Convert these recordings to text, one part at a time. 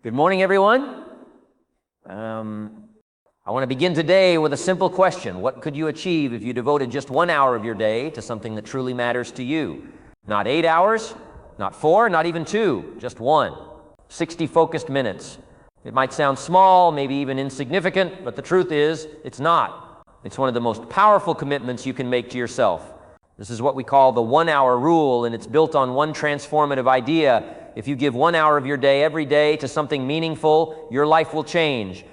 Good morning, everyone. I want to begin today with a simple question. What could you achieve if you devoted just 1 hour of your day to something that truly matters to you? Not 8 hours, not 4, not even 2, just 1. 60 focused minutes. It might sound small, maybe even insignificant, but the truth is, it's not. It's one of the most powerful commitments you can make to yourself. This is what we call the 1 hour rule, and it's built on one transformative idea. If you give 1 hour of your day every day to something meaningful, your life will change.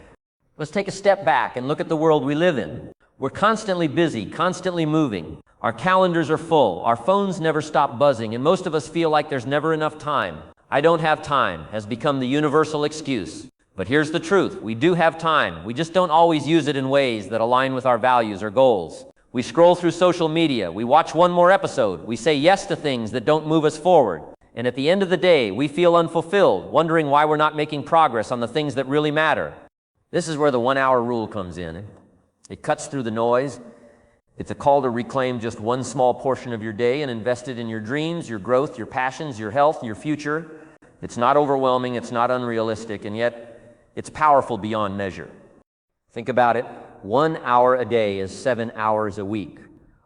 Let's take a step back and look at the world we live in. We're constantly busy, constantly moving. Our calendars are full. Our phones never stop buzzing, and most of us feel like there's never enough time. I don't have time has become the universal excuse. But here's the truth. We do have time. We just don't always use it in ways that align with our values or goals. We scroll through social media. We watch one more episode. We say yes to things that don't move us forward. And at the end of the day, we feel unfulfilled, wondering why we're not making progress on the things that really matter. This is where the 1 hour rule comes in. It cuts through the noise. It's a call to reclaim just one small portion of your day and invest it in your dreams, your growth, your passions, your health, your future. It's not overwhelming, it's not unrealistic, and yet it's powerful beyond measure. Think about it. 1 hour a day is 7 hours a week.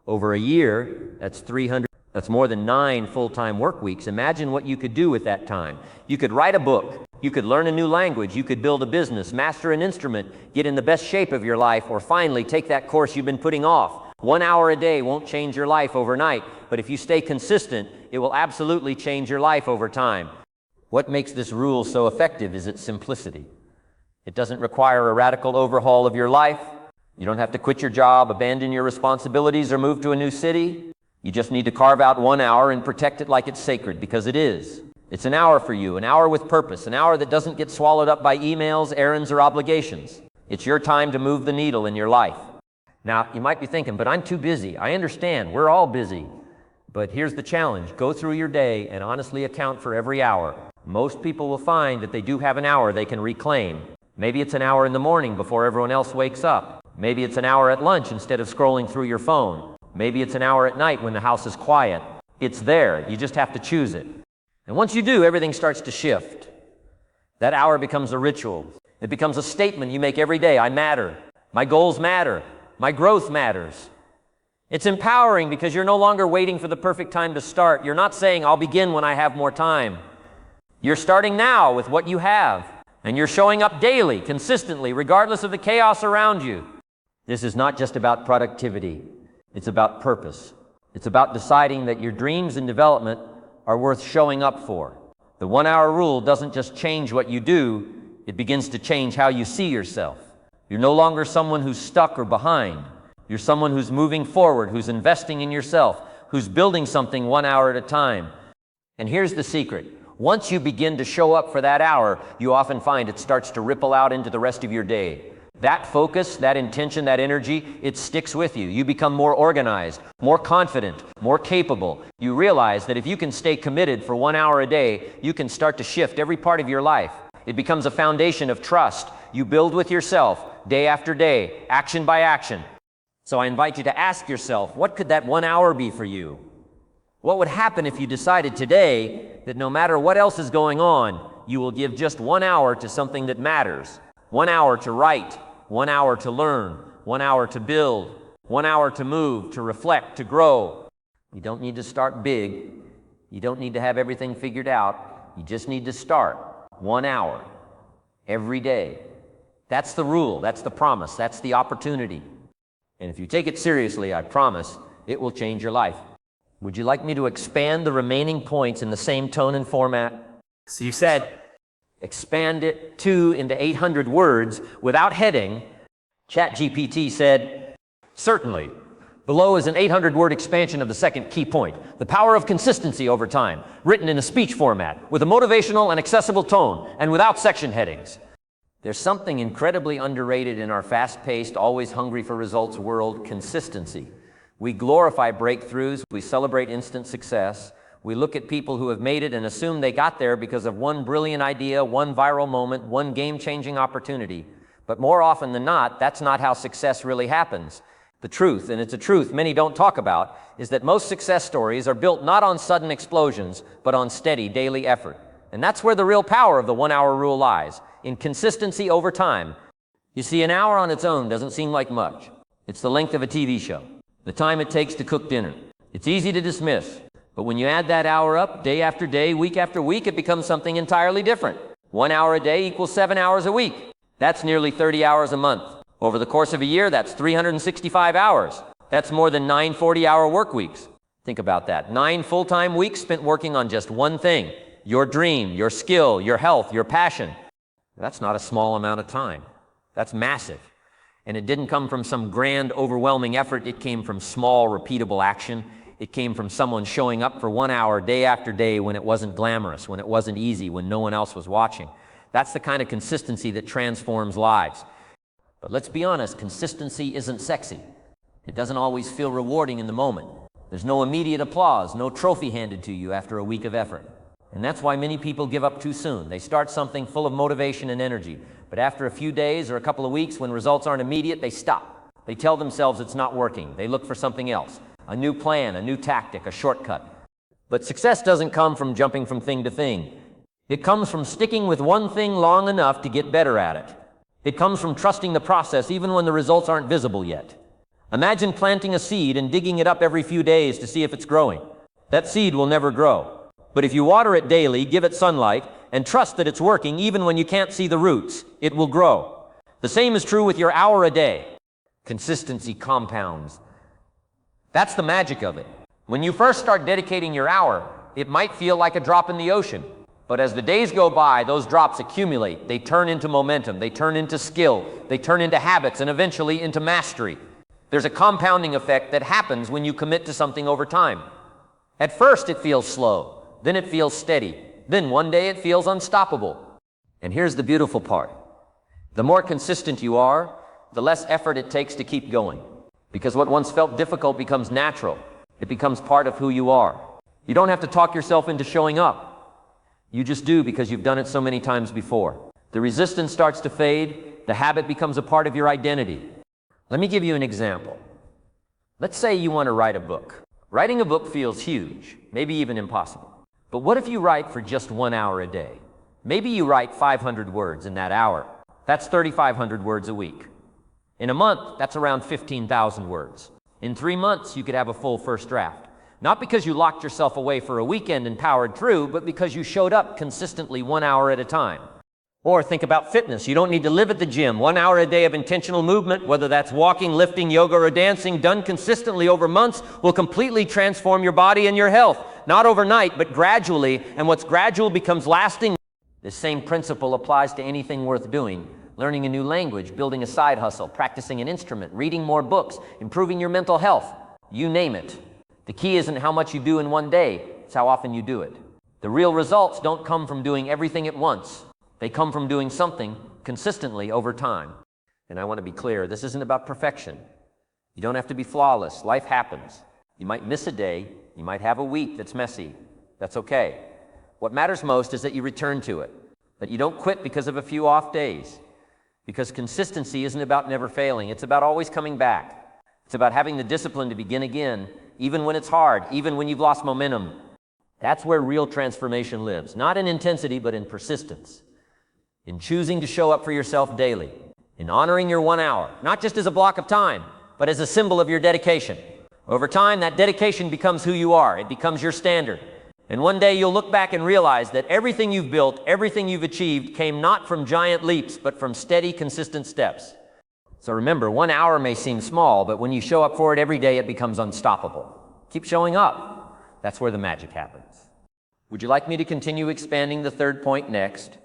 Over a year, that's 300. That's more than 9 full-time work weeks. Imagine what you could do with that time. You could write a book. You could learn a new language. You could build a business, master an instrument, get in the best shape of your life, or finally take that course you've been putting off. 1 hour a day won't change your life overnight, but if you stay consistent, it will absolutely change your life over time. What makes this rule so effective is its simplicity. It doesn't require a radical overhaul of your life. You don't have to quit your job, abandon your responsibilities, or move to a new city. You just need to carve out 1 hour and protect it like it's sacred, because it is. It's an hour for you, an hour with purpose, an hour that doesn't get swallowed up by emails, errands, or obligations. It's your time to move the needle in your life. Now, you might be thinking, but I'm too busy. I understand, we're all busy. But here's the challenge. Go through your day and honestly account for every hour. Most people will find that they do have an hour they can reclaim. Maybe it's an hour in the morning before everyone else wakes up. Maybe it's an hour at lunch instead of scrolling through your phone. Maybe it's an hour at night when the house is quiet. It's there. You just have to choose it. And once you do, everything starts to shift. That hour becomes a ritual. It becomes a statement you make every day. I matter. My goals matter. My growth matters. It's empowering because you're no longer waiting for the perfect time to start. You're not saying, I'll begin when I have more time. You're starting now with what you have. And you're showing up daily, consistently, regardless of the chaos around you. This is not just about productivity. It's about purpose. It's about deciding that your dreams and development are worth showing up for. The 1 hour rule doesn't just change what you do, it begins to change how you see yourself. You're no longer someone who's stuck or behind. You're someone who's moving forward, who's investing in yourself, who's building something 1 hour at a time. And here's the secret. Once you begin to show up for that hour, you often find it starts to ripple out into the rest of your day. That focus, that intention, that energy, it sticks with you. You become more organized, more confident, more capable. You realize that if you can stay committed for 1 hour a day, you can start to shift every part of your life. It becomes a foundation of trust. You build with yourself, day after day, action by action. So I invite you to ask yourself, what could that 1 hour be for you? What would happen if you decided today that no matter what else is going on, you will give just 1 hour to something that matters? 1 hour to write, 1 hour to learn, 1 hour to build, 1 hour to move, to reflect, to grow. You don't need to start big. You don't need to have everything figured out. You just need to start 1 hour every day. That's the rule. That's the promise. That's the opportunity. And if you take it seriously, I promise, it will change your life. Would you like me to expand the remaining points in the same tone and format? So you said, expand it into 800 words without heading. ChatGPT said, certainly. Below is an 800-word expansion of the second key point, the power of consistency over time, written in a speech format, with a motivational and accessible tone, and without section headings. There's something incredibly underrated in our fast-paced, always hungry for results world: consistency. We glorify breakthroughs, we celebrate instant success, we look at people who have made it and assume they got there because of one brilliant idea, one viral moment, one game-changing opportunity. But more often than not, that's not how success really happens. The truth, and it's a truth many don't talk about, is that most success stories are built not on sudden explosions, but on steady daily effort. And that's where the real power of the 1 hour rule lies, in consistency over time. You see, an hour on its own doesn't seem like much. It's the length of a TV show, the time it takes to cook dinner. It's easy to dismiss, but when you add that hour up, day after day, week after week, it becomes something entirely different. 1 hour a day equals 7 hours a week. That's nearly 30 hours a month. Over the course of a year, that's 365 hours. That's more than 9 40-hour work weeks. Think about that. 9 full-time weeks spent working on just one thing: your dream, your skill, your health, your passion. That's not a small amount of time. That's massive. And it didn't come from some grand, overwhelming effort. It came from small, repeatable action. It came from someone showing up for 1 hour day after day when it wasn't glamorous, when it wasn't easy, when no one else was watching. That's the kind of consistency that transforms lives. But let's be honest, consistency isn't sexy. It doesn't always feel rewarding in the moment. There's no immediate applause, no trophy handed to you after a week of effort. And that's why many people give up too soon. They start something full of motivation and energy, but after a few days or a couple of weeks, when results aren't immediate, they stop. They tell themselves it's not working. They look for something else, a new plan, a new tactic, a shortcut. But success doesn't come from jumping from thing to thing. It comes from sticking with one thing long enough to get better at it. It comes from trusting the process even when the results aren't visible yet. Imagine planting a seed and digging it up every few days to see if it's growing. That seed will never grow. But if you water it daily, give it sunlight, and trust that it's working even when you can't see the roots, it will grow. The same is true with your hour a day. Consistency compounds. That's the magic of it. When you first start dedicating your hour, it might feel like a drop in the ocean. But as the days go by, those drops accumulate. They turn into momentum. They turn into skill. They turn into habits and eventually into mastery. There's a compounding effect that happens when you commit to something over time. At first, it feels slow. Then it feels steady. Then one day it feels unstoppable. And here's the beautiful part. The more consistent you are, the less effort it takes to keep going. Because what once felt difficult becomes natural. It becomes part of who you are. You don't have to talk yourself into showing up. You just do because you've done it so many times before. The resistance starts to fade. The habit becomes a part of your identity. Let me give you an example. Let's say you want to write a book. Writing a book feels huge, maybe even impossible. But what if you write for just 1 hour a day? Maybe you write 500 words in that hour. That's 3,500 words a week. In a month, that's around 15,000 words. In 3 months, you could have a full first draft. Not because you locked yourself away for a weekend and powered through, but because you showed up consistently 1 hour at a time. Or think about fitness. You don't need to live at the gym. 1 hour a day of intentional movement, whether that's walking, lifting, yoga, or dancing, done consistently over months, will completely transform your body and your health. Not overnight, but gradually, and what's gradual becomes lasting. This same principle applies to anything worth doing. Learning a new language, building a side hustle, practicing an instrument, reading more books, improving your mental health. You name it. The key isn't how much you do in one day, it's how often you do it. The real results don't come from doing everything at once. They come from doing something consistently over time. And I want to be clear, this isn't about perfection. You don't have to be flawless. Life happens. You might miss a day. You might have a week that's messy. That's okay. What matters most is that you return to it, that you don't quit because of a few off days. Because consistency isn't about never failing. It's about always coming back. It's about having the discipline to begin again, even when it's hard, even when you've lost momentum. That's where real transformation lives. Not in intensity, but in persistence. In choosing to show up for yourself daily. In honoring your 1 hour, not just as a block of time, but as a symbol of your dedication. Over time, that dedication becomes who you are. It becomes your standard. And one day you'll look back and realize that everything you've built, everything you've achieved came not from giant leaps, but from steady, consistent steps. So remember, 1 hour may seem small, but when you show up for it every day, it becomes unstoppable. Keep showing up. That's where the magic happens. Would you like me to continue expanding the third point next?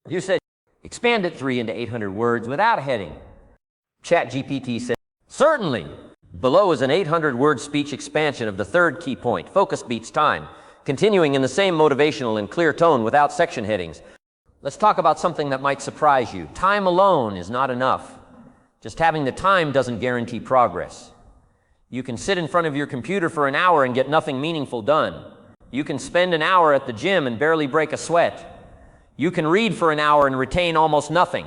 You said, expand it 3 into 800 words without a heading. ChatGPT said, certainly. Below is an 800-word speech expansion of the third key point, focus beats time, continuing in the same motivational and clear tone without section headings. Let's talk about something that might surprise you. Time alone is not enough. Just having the time doesn't guarantee progress. You can sit in front of your computer for an hour and get nothing meaningful done. You can spend an hour at the gym and barely break a sweat. You can read for an hour and retain almost nothing.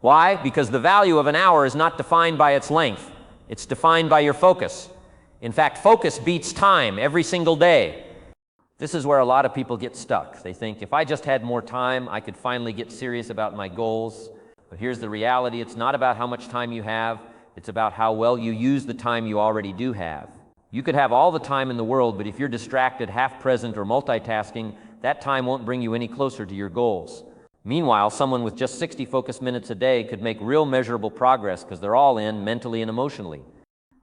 Why? Because the value of an hour is not defined by its length. It's defined by your focus. In fact, focus beats time every single day. This is where a lot of people get stuck. They think, if I just had more time, I could finally get serious about my goals. But here's the reality. It's not about how much time you have. It's about how well you use the time you already do have. You could have all the time in the world, but if you're distracted, half-present, or multitasking, that time won't bring you any closer to your goals. Meanwhile, someone with just 60 focus minutes a day could make real measurable progress because they're all in mentally and emotionally.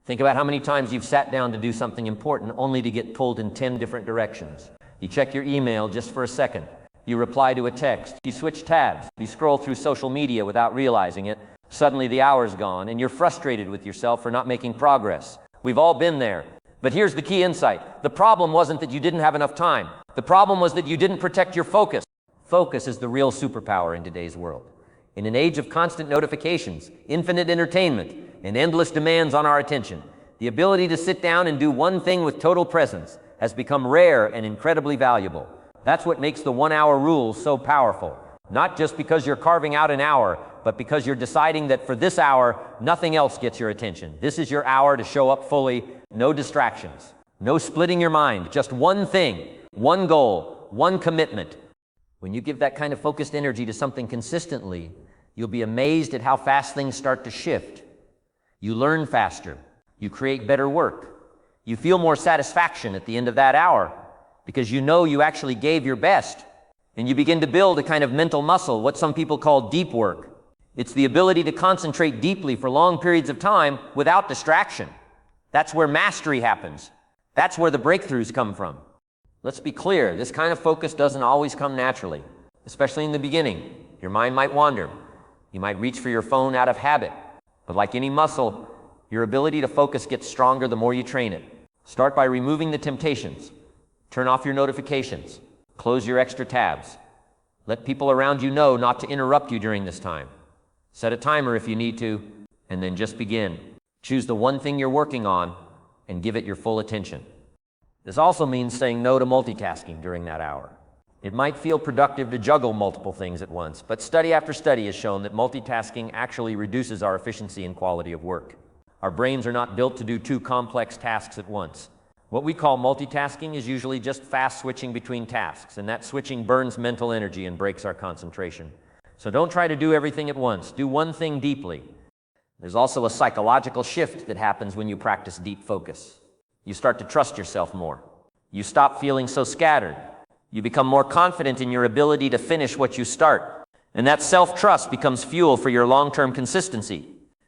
Think about how many times you've sat down to do something important only to get pulled in 10 different directions. You check your email just for a second. You reply to a text. You switch tabs. You scroll through social media without realizing it. Suddenly the hour's gone and you're frustrated with yourself for not making progress. We've all been there. But here's the key insight. The problem wasn't that you didn't have enough time. The problem was that you didn't protect your focus. Focus is the real superpower in today's world. In an age of constant notifications, infinite entertainment, and endless demands on our attention, the ability to sit down and do one thing with total presence has become rare and incredibly valuable. That's what makes the 1-hour rule so powerful. Not just because you're carving out an hour, but because you're deciding that for this hour, nothing else gets your attention. This is your hour to show up fully, no distractions, no splitting your mind, just one thing, one goal, one commitment. When you give that kind of focused energy to something consistently, you'll be amazed at how fast things start to shift. You learn faster. You create better work. You feel more satisfaction at the end of that hour because you know you actually gave your best. And you begin to build a kind of mental muscle, what some people call deep work. It's the ability to concentrate deeply for long periods of time without distraction. That's where mastery happens. That's where the breakthroughs come from. Let's be clear, this kind of focus doesn't always come naturally, especially in the beginning. Your mind might wander. You might reach for your phone out of habit. But like any muscle, your ability to focus gets stronger the more you train it. Start by removing the temptations. Turn off your notifications. Close your extra tabs. Let people around you know not to interrupt you during this time. Set a timer if you need to, and then just begin. Choose the one thing you're working on and give it your full attention. This also means saying no to multitasking during that hour. It might feel productive to juggle multiple things at once, but study after study has shown that multitasking actually reduces our efficiency and quality of work. Our brains are not built to do 2 complex tasks at once. What we call multitasking is usually just fast switching between tasks, and that switching burns mental energy and breaks our concentration. So don't try to do everything at once. Do one thing deeply. There's also a psychological shift that happens when you practice deep focus. You start to trust yourself more. You stop feeling so scattered. You become more confident in your ability to finish what you start. And that self-trust becomes fuel for your long-term consistency.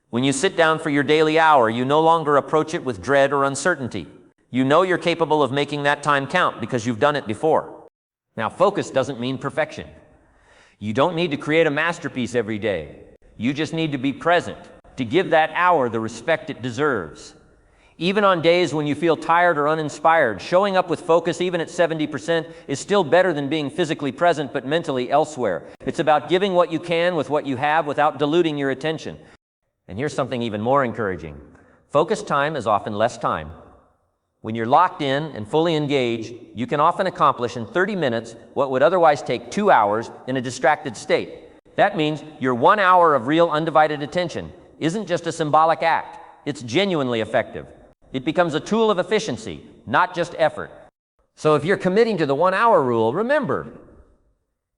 When you sit down for your daily hour, you no longer approach it with dread or uncertainty. You know you're capable of making that time count because you've done it before. Now, focus doesn't mean perfection. You don't need to create a masterpiece every day. You just need to be present, to give that hour the respect it deserves. Even on days when you feel tired or uninspired, showing up with focus even at 70% is still better than being physically present but mentally elsewhere. It's about giving what you can with what you have without diluting your attention. And here's something even more encouraging. Focused time is often less time. When you're locked in and fully engaged, you can often accomplish in 30 minutes what would otherwise take 2 hours in a distracted state. That means your 1 hour of real undivided attention isn't just a symbolic act. It's genuinely effective. It becomes a tool of efficiency, not just effort. So if you're committing to the 1 hour rule, remember,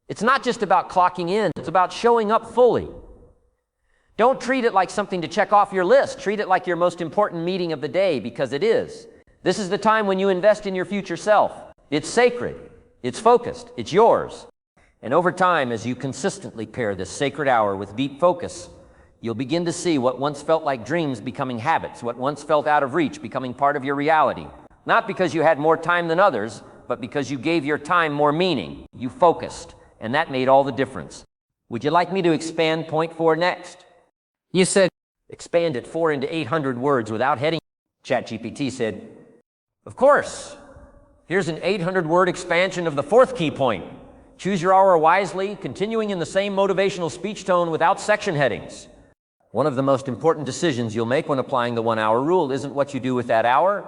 it's not just about clocking in, it's about showing up fully. Don't treat it like something to check off your list. Treat it like your most important meeting of the day, because it is. This is the time when you invest in your future self. It's sacred, it's focused, it's yours. And over time, as you consistently pair this sacred hour with deep focus, you'll begin to see what once felt like dreams becoming habits, what once felt out of reach becoming part of your reality. Not because you had more time than others, but because you gave your time more meaning. You focused, and that made all the difference. Would you like me to expand point 4 next? You said, expand it 4 into 800 words without heading. ChatGPT said, of course. Here's an 800-word expansion of the 4th key point. Choose your hour wisely, continuing in the same motivational speech tone without section headings. One of the most important decisions you'll make when applying the 1 hour rule isn't what you do with that hour,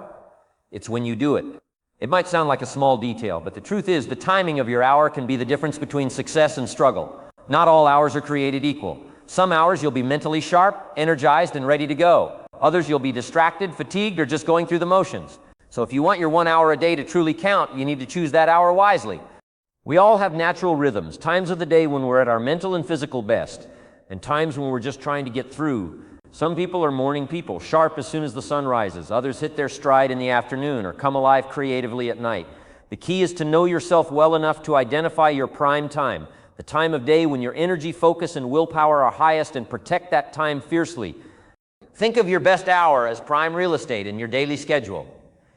it's when you do it. It might sound like a small detail, but the truth is the timing of your hour can be the difference between success and struggle. Not all hours are created equal. Some hours you'll be mentally sharp, energized, and ready to go. Others you'll be distracted, fatigued, or just going through the motions. So if you want your 1 hour a day to truly count, you need to choose that hour wisely. We all have natural rhythms, times of the day when we're at our mental and physical best, and times when we're just trying to get through. Some people are morning people, sharp as soon as the sun rises. Others hit their stride in the afternoon or come alive creatively at night. The key is to know yourself well enough to identify your prime time, the time of day when your energy, focus, and willpower are highest, and protect that time fiercely. Think of your best hour as prime real estate in your daily schedule.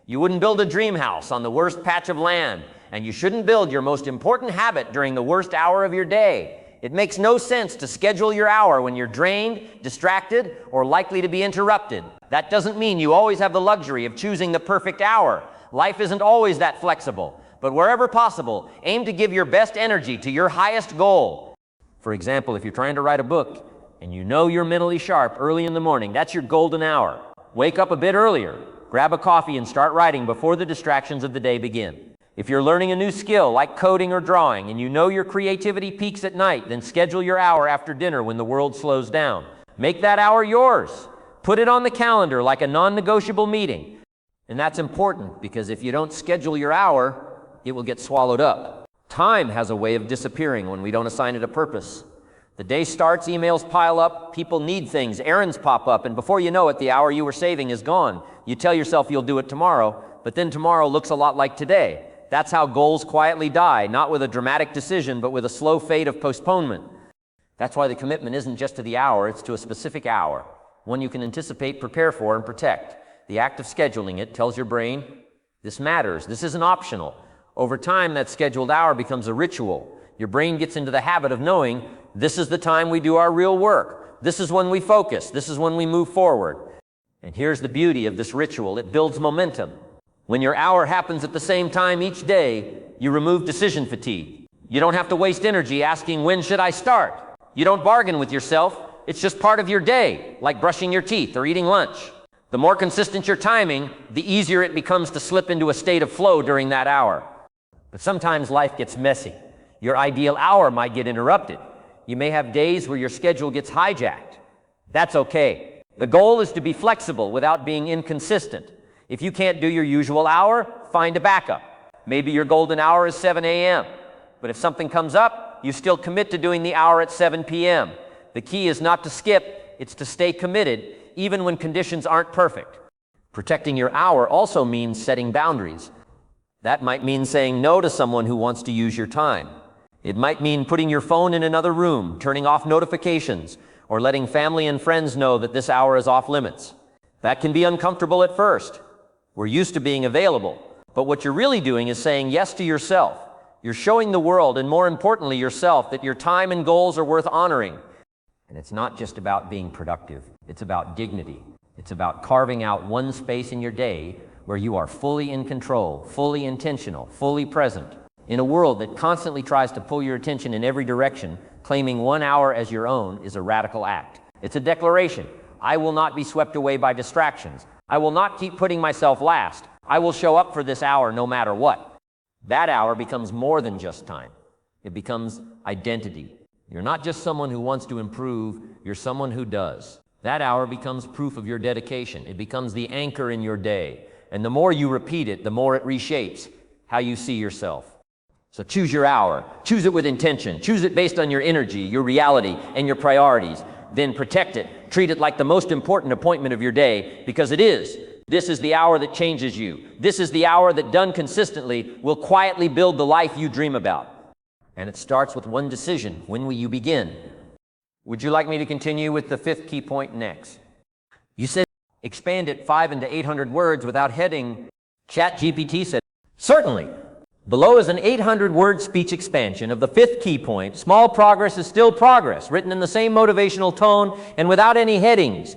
You wouldn't build a dream house on the worst patch of land, and you shouldn't build your most important habit during the worst hour of your day. It makes no sense to schedule your hour when you're drained, distracted, or likely to be interrupted. That doesn't mean you always have the luxury of choosing the perfect hour. Life isn't always that flexible, but wherever possible, aim to give your best energy to your highest goal. For example, if you're trying to write a book and you know you're mentally sharp early in the morning, that's your golden hour. Wake up a bit earlier, grab a coffee, and start writing before the distractions of the day begin. If you're learning a new skill like coding or drawing and you know your creativity peaks at night, then schedule your hour after dinner when the world slows down. Make that hour yours. Put it on the calendar like a non-negotiable meeting. And that's important because if you don't schedule your hour, it will get swallowed up. Time has a way of disappearing when we don't assign it a purpose. The day starts, emails pile up, people need things, errands pop up, and before you know it, the hour you were saving is gone. You tell yourself you'll do it tomorrow, but then tomorrow looks a lot like today. That's how goals quietly die, not with a dramatic decision, but with a slow fade of postponement. That's why the commitment isn't just to the hour, it's to a specific hour, one you can anticipate, prepare for, and protect. The act of scheduling it tells your brain, this matters, this isn't optional. Over time, that scheduled hour becomes a ritual. Your brain gets into the habit of knowing, this is the time we do our real work. This is when we focus. This is when we move forward. And here's the beauty of this ritual. It builds momentum. When your hour happens at the same time each day, you remove decision fatigue. You don't have to waste energy asking, when should I start? You don't bargain with yourself. It's just part of your day, like brushing your teeth or eating lunch. The more consistent your timing, the easier it becomes to slip into a state of flow during that hour. But sometimes life gets messy. Your ideal hour might get interrupted. You may have days where your schedule gets hijacked. That's okay. The goal is to be flexible without being inconsistent. If you can't do your usual hour, find a backup. Maybe your golden hour is 7 a.m. But if something comes up, you still commit to doing the hour at 7 p.m. The key is not to skip, it's to stay committed, even when conditions aren't perfect. Protecting your hour also means setting boundaries. That might mean saying no to someone who wants to use your time. It might mean putting your phone in another room, turning off notifications, or letting family and friends know that this hour is off limits. That can be uncomfortable at first. We're used to being available, but what you're really doing is saying yes to yourself. You're showing the world, and more importantly yourself, that your time and goals are worth honoring. And it's not just about being productive. It's about dignity. It's about carving out one space in your day where you are fully in control, fully intentional, fully present. In a world that constantly tries to pull your attention in every direction, claiming 1 hour as your own is a radical act. It's a declaration. I will not be swept away by distractions. I will not keep putting myself last. I will show up for this hour no matter what. That hour becomes more than just time. It becomes identity. You're not just someone who wants to improve, you're someone who does. That hour becomes proof of your dedication. It becomes the anchor in your day. And the more you repeat it, the more it reshapes how you see yourself. So choose your hour. Choose it with intention. Choose it based on your energy, your reality, and your priorities. Then protect it. Treat it like the most important appointment of your day, because it is. This is the hour that changes you. This is the hour that, done consistently, will quietly build the life you dream about. And it starts with one decision. When will you begin? Would you like me to continue with the 5th key point next? You said expand it 500 to 800 words without heading. ChatGPT said, certainly. Below is an 800-word speech expansion of the 5th key point. Small progress is still progress, written in the same motivational tone and without any headings.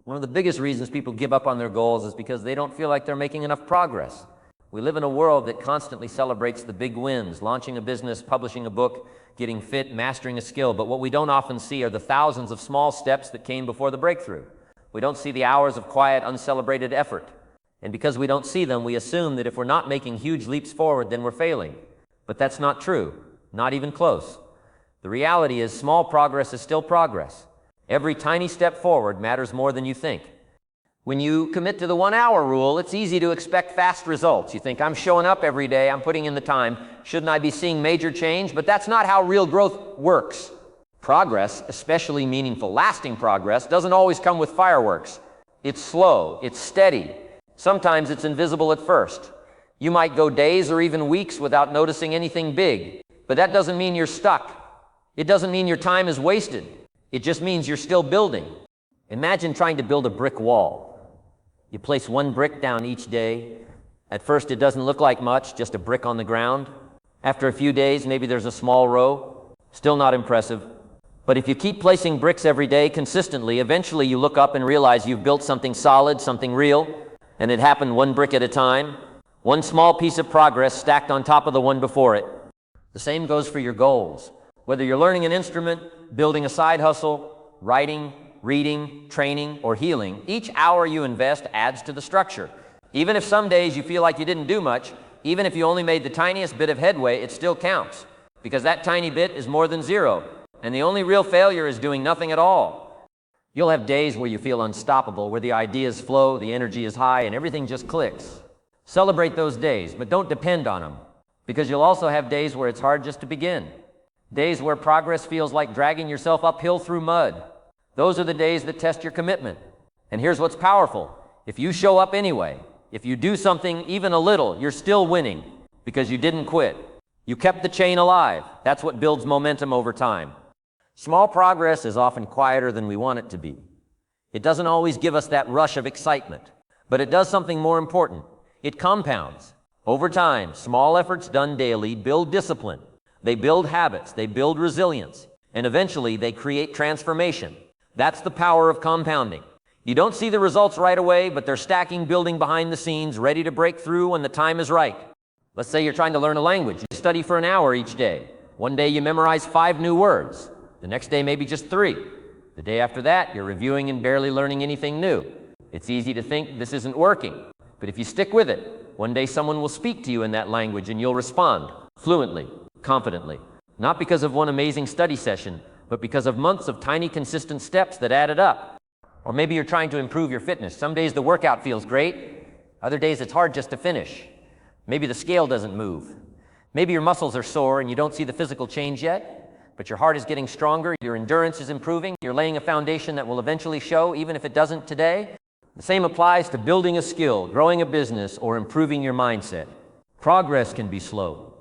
One of the biggest reasons people give up on their goals is because they don't feel like they're making enough progress. We live in a world that constantly celebrates the big wins, launching a business, publishing a book, getting fit, mastering a skill. But what we don't often see are the thousands of small steps that came before the breakthrough. We don't see the hours of quiet, uncelebrated effort. And because we don't see them, we assume that if we're not making huge leaps forward, then we're failing. But that's not true, not even close. The reality is small progress is still progress. Every tiny step forward matters more than you think. When you commit to the 1 hour rule, it's easy to expect fast results. You think, I'm showing up every day, I'm putting in the time, shouldn't I be seeing major change? But that's not how real growth works. Progress, especially meaningful, lasting progress, doesn't always come with fireworks. It's slow, it's steady. Sometimes it's invisible at first. You might go days or even weeks without noticing anything big, but that doesn't mean you're stuck. It doesn't mean your time is wasted. It just means you're still building. Imagine trying to build a brick wall. You place one brick down each day. At first it doesn't look like much, just a brick on the ground. After a few days, maybe there's a small row. Still not impressive. But if you keep placing bricks every day consistently, eventually you look up and realize you've built something solid, something real, and it happened one brick at a time. One small piece of progress stacked on top of the one before it. The same goes for your goals. Whether you're learning an instrument, building a side hustle, writing, reading, training, or healing, each hour you invest adds to the structure. Even if some days you feel like you didn't do much, even if you only made the tiniest bit of headway, it still counts. Because that tiny bit is more than zero, and the only real failure is doing nothing at all. You'll have days where you feel unstoppable, where the ideas flow, the energy is high, and everything just clicks. Celebrate those days, but don't depend on them, because you'll also have days where it's hard just to begin. Days where progress feels like dragging yourself uphill through mud. Those are the days that test your commitment. And here's what's powerful. If you show up anyway, if you do something even a little, you're still winning because you didn't quit. You kept the chain alive. That's what builds momentum over time. Small progress is often quieter than we want it to be. It doesn't always give us that rush of excitement, but it does something more important. It compounds. Over time, small efforts done daily build discipline. They build habits. They build resilience. And eventually, they create transformation. That's the power of compounding. You don't see the results right away, but they're stacking, building behind the scenes, ready to break through when the time is right. Let's say you're trying to learn a language. You study for an hour each day. One day you memorize 5 new words. The next day maybe just 3. The day after that, you're reviewing and barely learning anything new. It's easy to think this isn't working, but if you stick with it, one day someone will speak to you in that language and you'll respond fluently, confidently. Not because of one amazing study session, but because of months of tiny, consistent steps that added up. Or maybe you're trying to improve your fitness. Some days the workout feels great. Other days it's hard just to finish. Maybe the scale doesn't move. Maybe your muscles are sore and you don't see the physical change yet, but your heart is getting stronger, your endurance is improving, you're laying a foundation that will eventually show, even if it doesn't today. The same applies to building a skill, growing a business, or improving your mindset. Progress can be slow.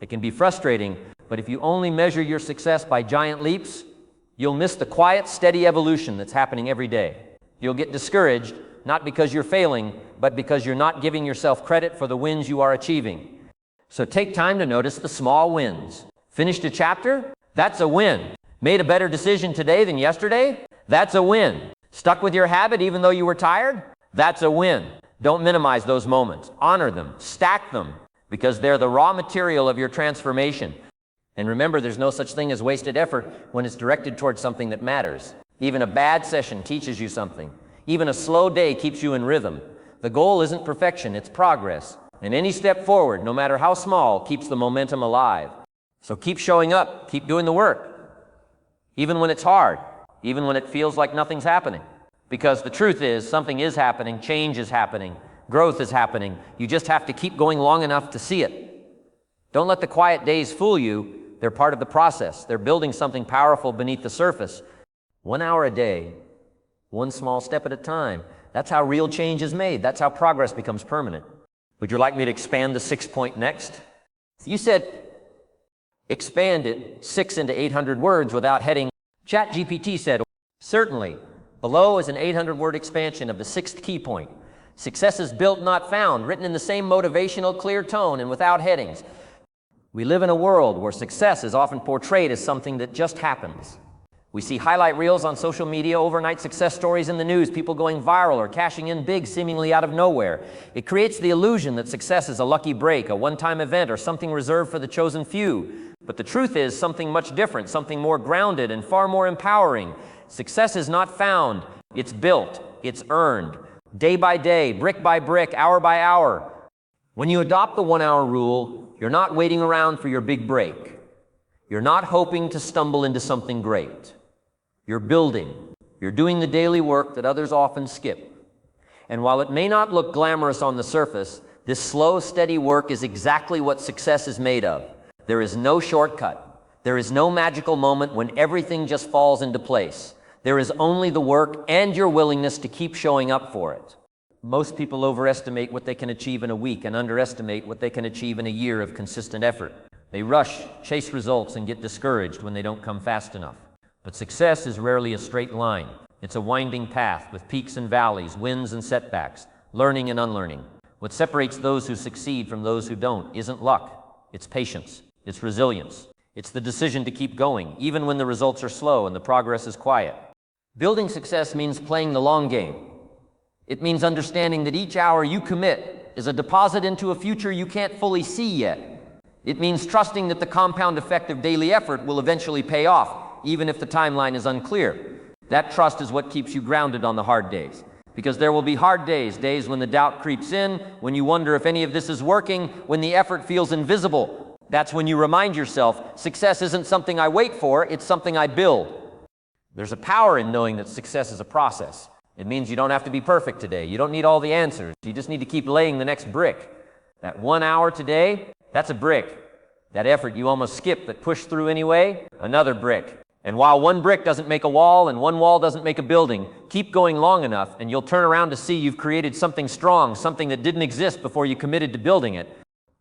It can be frustrating, but if you only measure your success by giant leaps, you'll miss the quiet, steady evolution that's happening every day. You'll get discouraged, not because you're failing, but because you're not giving yourself credit for the wins you are achieving. So take time to notice the small wins. Finished a chapter? That's a win. Made a better decision today than yesterday? That's a win. Stuck with your habit even though you were tired? That's a win. Don't minimize those moments. Honor them. Stack them, because they're the raw material of your transformation. And remember, there's no such thing as wasted effort when it's directed towards something that matters. Even a bad session teaches you something. Even a slow day keeps you in rhythm. The goal isn't perfection, it's progress. And any step forward, no matter how small, keeps the momentum alive. So keep showing up, keep doing the work. Even when it's hard, even when it feels like nothing's happening. Because the truth is, something is happening, change is happening, growth is happening. You just have to keep going long enough to see it. Don't let the quiet days fool you. They're part of the process. They're building something powerful beneath the surface. 1 hour a day, one small step at a time. That's how real change is made. That's how progress becomes permanent. Would you like me to expand the 6-point next? You said, expand it 6 into 800 words without heading. ChatGPT said, certainly. Below is an 800-word expansion of the 6th key point. Success is built, not found, written in the same motivational, clear tone and without headings. We live in a world where success is often portrayed as something that just happens. We see highlight reels on social media, overnight success stories in the news, people going viral or cashing in big seemingly out of nowhere. It creates the illusion that success is a lucky break, a one-time event, or something reserved for the chosen few. But the truth is something much different, something more grounded and far more empowering. Success is not found, it's built, it's earned. Day by day, brick by brick, hour by hour. When you adopt the 1 hour rule, you're not waiting around for your big break. You're not hoping to stumble into something great. You're building. You're doing the daily work that others often skip. And while it may not look glamorous on the surface, this slow, steady work is exactly what success is made of. There is no shortcut. There is no magical moment when everything just falls into place. There is only the work and your willingness to keep showing up for it. Most people overestimate what they can achieve in a week and underestimate what they can achieve in a year of consistent effort. They rush, chase results, and get discouraged when they don't come fast enough. But success is rarely a straight line. It's a winding path with peaks and valleys, wins and setbacks, learning and unlearning. What separates those who succeed from those who don't isn't luck. It's patience. It's resilience. It's the decision to keep going, even when the results are slow and the progress is quiet. Building success means playing the long game. It means understanding that each hour you commit is a deposit into a future you can't fully see yet. It means trusting that the compound effect of daily effort will eventually pay off, even if the timeline is unclear. That trust is what keeps you grounded on the hard days. Because there will be hard days, days when the doubt creeps in, when you wonder if any of this is working, when the effort feels invisible. That's when you remind yourself, success isn't something I wait for, it's something I build. There's a power in knowing that success is a process. It means you don't have to be perfect today. You don't need all the answers. You just need to keep laying the next brick. That 1 hour today, that's a brick. That effort you almost skipped that pushed through anyway, another brick. And while one brick doesn't make a wall and one wall doesn't make a building, keep going long enough and you'll turn around to see you've created something strong, something that didn't exist before you committed to building it.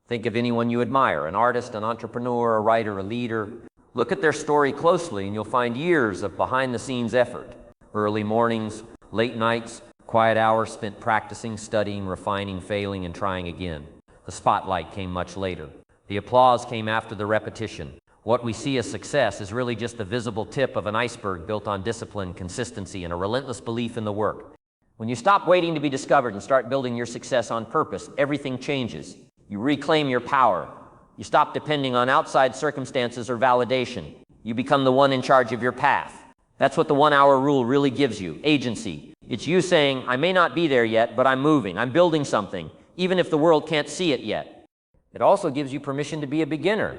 Think of anyone you admire, an artist, an entrepreneur, a writer, a leader. Look at their story closely and you'll find years of behind-the-scenes effort. Early mornings, late nights, quiet hours spent practicing, studying, refining, failing, and trying again. The spotlight came much later. The applause came after the repetition. What we see as success is really just the visible tip of an iceberg built on discipline, consistency, and a relentless belief in the work. When you stop waiting to be discovered and start building your success on purpose, everything changes. You reclaim your power. You stop depending on outside circumstances or validation. You become the one in charge of your path. That's what the 1 hour rule really gives you, agency. It's you saying, I may not be there yet, but I'm moving, I'm building something, even if the world can't see it yet. It also gives you permission to be a beginner,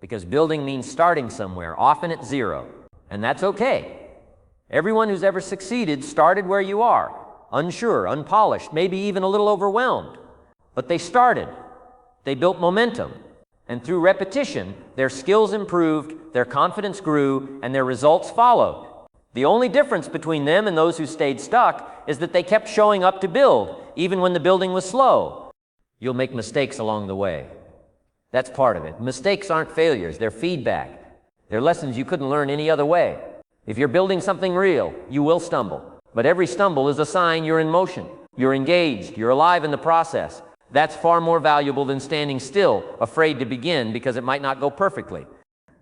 because building means starting somewhere, often at zero, and that's okay. Everyone who's ever succeeded started where you are, unsure, unpolished, maybe even a little overwhelmed. But they started, they built momentum, and through repetition, their skills improved, their confidence grew, and their results followed. The only difference between them and those who stayed stuck is that they kept showing up to build, even when the building was slow. You'll make mistakes along the way. That's part of it. Mistakes aren't failures, they're feedback. They're lessons you couldn't learn any other way. If you're building something real, you will stumble. But every stumble is a sign you're in motion. You're engaged, you're alive in the process. That's far more valuable than standing still, afraid to begin because it might not go perfectly.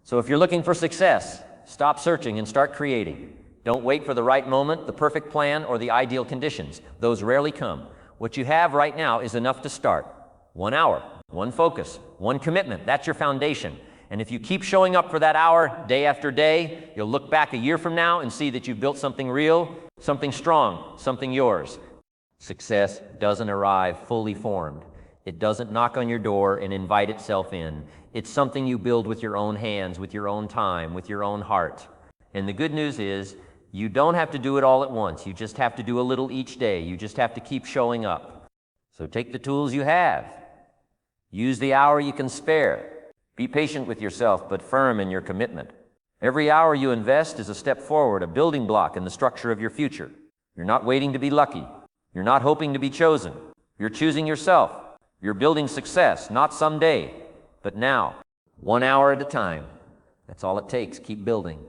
So if you're looking for success, stop searching and start creating. Don't wait for the right moment, the perfect plan, or the ideal conditions. Those rarely come. What you have right now is enough to start. 1 hour, one focus, one commitment. That's your foundation. And if you keep showing up for that hour, day after day, you'll look back a year from now and see that you've built something real, something strong, something yours. Success doesn't arrive fully formed. It doesn't knock on your door and invite itself in. It's something you build with your own hands, with your own time, with your own heart. And the good news is, you don't have to do it all at once. You just have to do a little each day. You just have to keep showing up. So take the tools you have. Use the hour you can spare. Be patient with yourself, but firm in your commitment. Every hour you invest is a step forward, a building block in the structure of your future. You're not waiting to be lucky. You're not hoping to be chosen. You're choosing yourself. You're building success, not someday, but now. 1 hour at a time. That's all it takes. Keep building.